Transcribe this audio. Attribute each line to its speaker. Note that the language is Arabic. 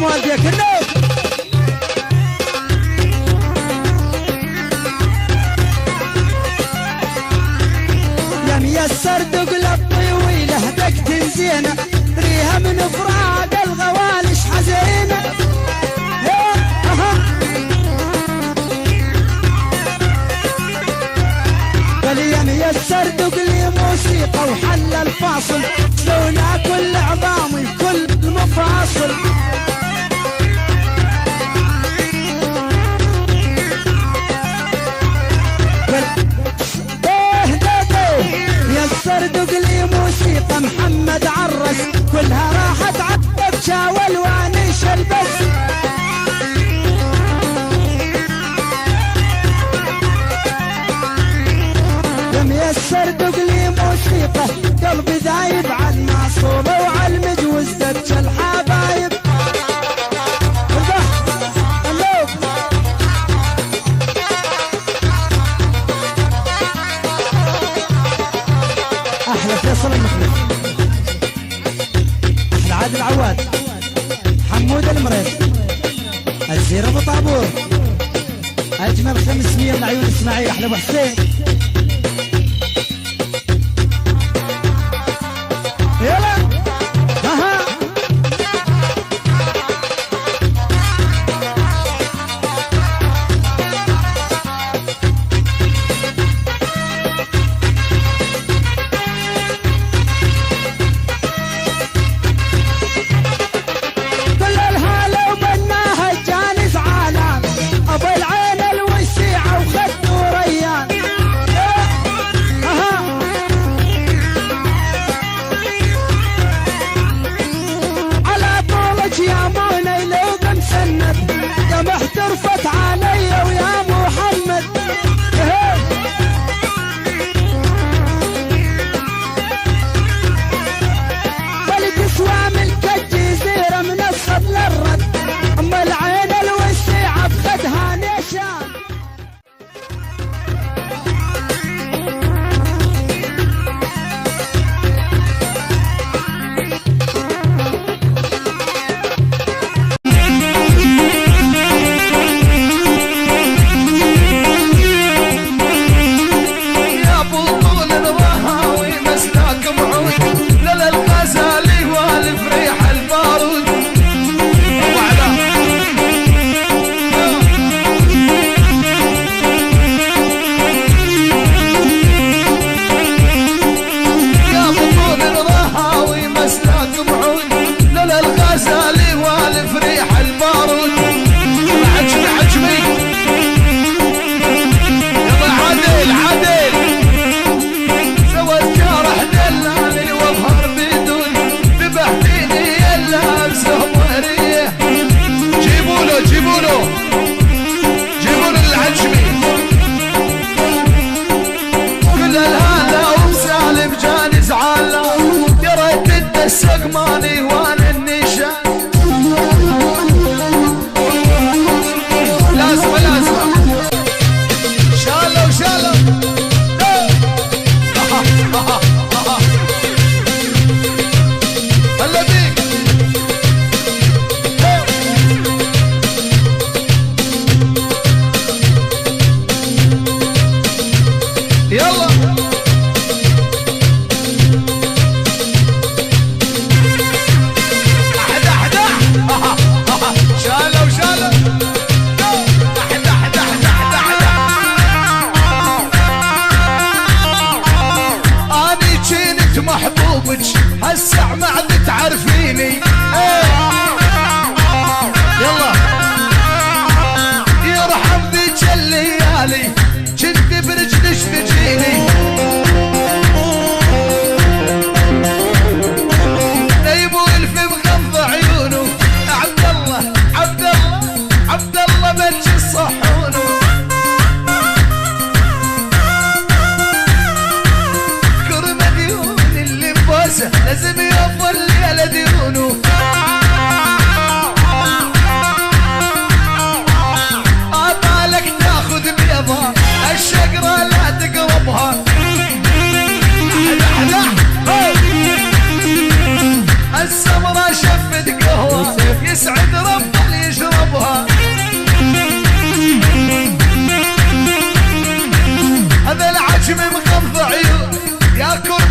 Speaker 1: والديك النوم. يا ميسر دقلب طويله دقت زينه ريها من فراق الغوالش حزينه. قال يا ميسر دقلي موسيقى وحل الفاصل لولا كل عظامي كل مفاصل. ميسر دقلي موسيقى محمد عرس كلها راحت عالدبشة والوانيش البس. يا ميسر دقلي موسيقى قلبي ذايب عالمعصوبة وعالمجوز دبش الحبايب. احلى فيصل المخلص، احلى عادل عواد، حمود المريض، الزير ابو طابور، اجمل 500 من عيون اسماعيل، احلى ابو حسين. يلا اها
Speaker 2: ياكل